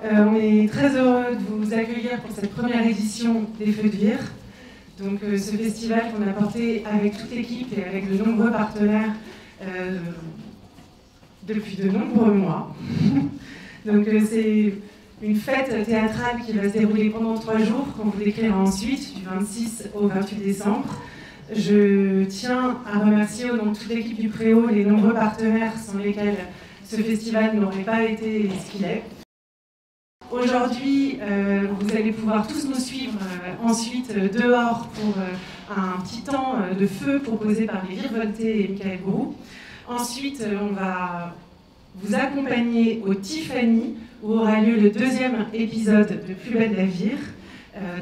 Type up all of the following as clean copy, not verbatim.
On est très heureux de vous accueillir pour cette première édition des Feux de Vire. Donc, ce festival qu'on a porté avec toute l'équipe et avec de nombreux partenaires depuis de nombreux mois. Donc, c'est une fête théâtrale qui va se dérouler pendant 3 jours, qu'on vous décrira ensuite, du 26 au 28 décembre. Je tiens à remercier au nom de toute l'équipe du Préau les nombreux partenaires sans lesquels ce festival n'aurait pas été ce qu'il est. Aujourd'hui, vous allez pouvoir tous nous suivre ensuite dehors pour un petit temps de feu proposé par les Virevoltés et Michael Brou. Ensuite, on va vous accompagner au Tiffany, où aura lieu le 2e épisode de Plus belle la Vire,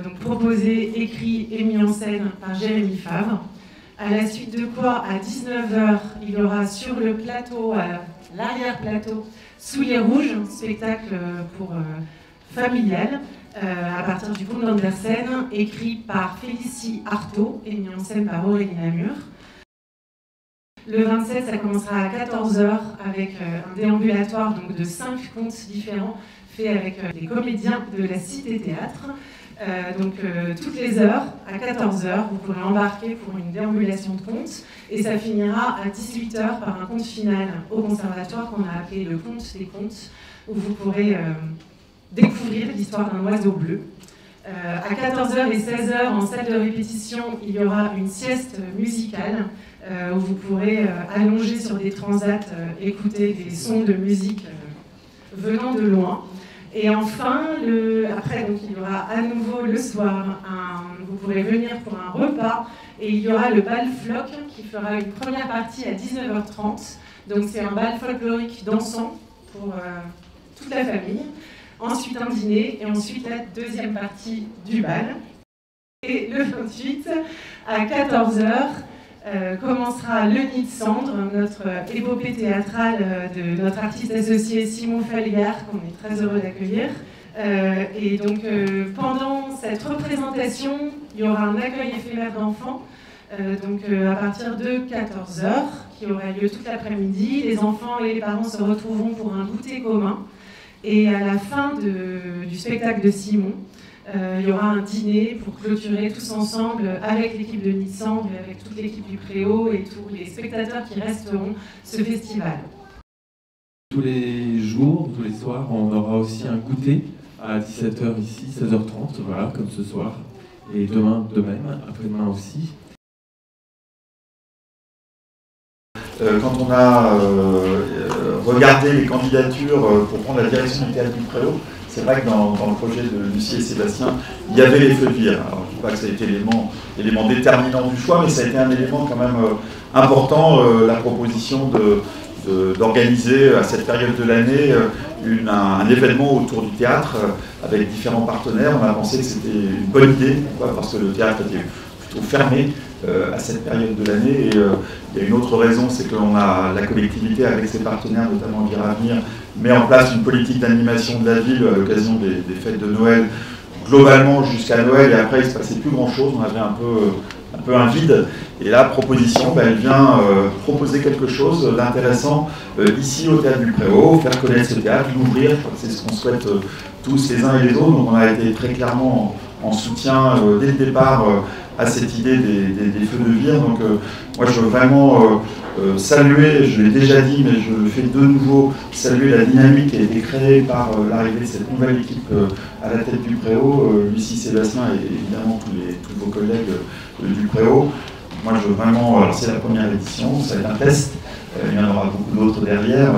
donc proposé, écrit et mis en scène par Jérémy Favre. À la suite de quoi, à 19 h, il y aura sur le plateau, à l'arrière-plateau, Souliers rouges, spectacle pour familial, à partir du conte d'Andersen, écrit par Félicie Artaud et mis en scène par Aurélie Namur. Le 27, ça commencera à 14 h avec un déambulatoire donc, de 5 contes différents faits avec les comédiens de la Cité Théâtre. Toutes les heures, à 14 h, vous pourrez embarquer pour une déambulation de contes et ça finira à 18 h par un conte final au conservatoire qu'on a appelé le conte des contes, où vous pourrez découvrir l'histoire d'un oiseau bleu. À 14 h et 16 h, en salle de répétition, il y aura une sieste musicale où vous pourrez allonger sur des transats, écouter des sons de musique venant de loin. Et enfin, après, donc, il y aura à nouveau le soir, vous pourrez venir pour un repas et il y aura le bal floc qui fera une première partie à 19 h 30. Donc c'est un bal folklorique dansant pour toute la famille. Ensuite un dîner et ensuite la deuxième partie du bal. Et le 28, à 14 h, commencera Le Nid de Cendre, notre épopée théâtrale de notre artiste associé Simon Falliard, qu'on est très heureux d'accueillir. Et donc pendant cette représentation, il y aura un accueil éphémère d'enfants, à partir de 14 h, qui aura lieu toute l'après-midi. Les enfants et les parents se retrouveront pour un goûter commun. Et à la fin du spectacle de Simon, il y aura un dîner pour clôturer tous ensemble avec l'équipe de Nid de Cendre et avec toute l'équipe du Préau et tous les spectateurs qui resteront ce festival. Tous les jours, tous les soirs, on aura aussi un goûter à 17 h ici, 16 h 30, voilà, comme ce soir. Et demain de même, après-demain aussi. Quand on a regardé les candidatures pour prendre la direction du théâtre du Préau, c'est vrai que dans le projet de Lucie et Sébastien, il y avait les Feux de Vire. Alors je ne dis pas que ça a été l'élément déterminant du choix, mais ça a été un élément quand même important, la proposition d'organiser à cette période de l'année un événement autour du théâtre avec différents partenaires. On a pensé que c'était une bonne idée, parce que le théâtre était plutôt fermé à cette période de l'année. Et il y a une autre raison, c'est que la collectivité avec ses partenaires, notamment Vire Avenir, met en place une politique d'animation de la ville à l'occasion des fêtes de Noël, globalement jusqu'à Noël, et après il ne se passait plus grand chose, on avait un peu un vide. Et la proposition, elle vient proposer quelque chose d'intéressant ici au Théâtre du Préau, faire connaître ce théâtre, l'ouvrir, je crois que c'est ce qu'on souhaite tous les uns et les autres. Donc on a été très clairement en soutien dès le départ à cette idée des Feux de Vire. Donc moi je veux vraiment saluer, je l'ai déjà dit, mais je le fais de nouveau, saluer la dynamique qui a été créée par l'arrivée de cette nouvelle équipe à la tête du Préau, Lucie, Sébastien et évidemment tous vos collègues du Préau. Moi je veux vraiment, alors c'est la première édition, ça va être un test, il y en aura beaucoup d'autres derrière,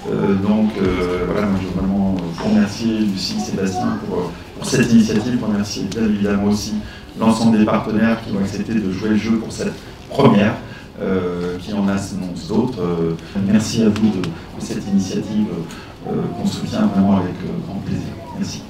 voilà, moi je veux vraiment vous remercier Lucie, Sébastien pour cette initiative, remercier bien évidemment aussi l'ensemble des partenaires qui ont accepté de jouer le jeu pour cette première, qui en annonce d'autres. Merci à vous de cette initiative qu'on soutient vraiment avec grand plaisir. Merci.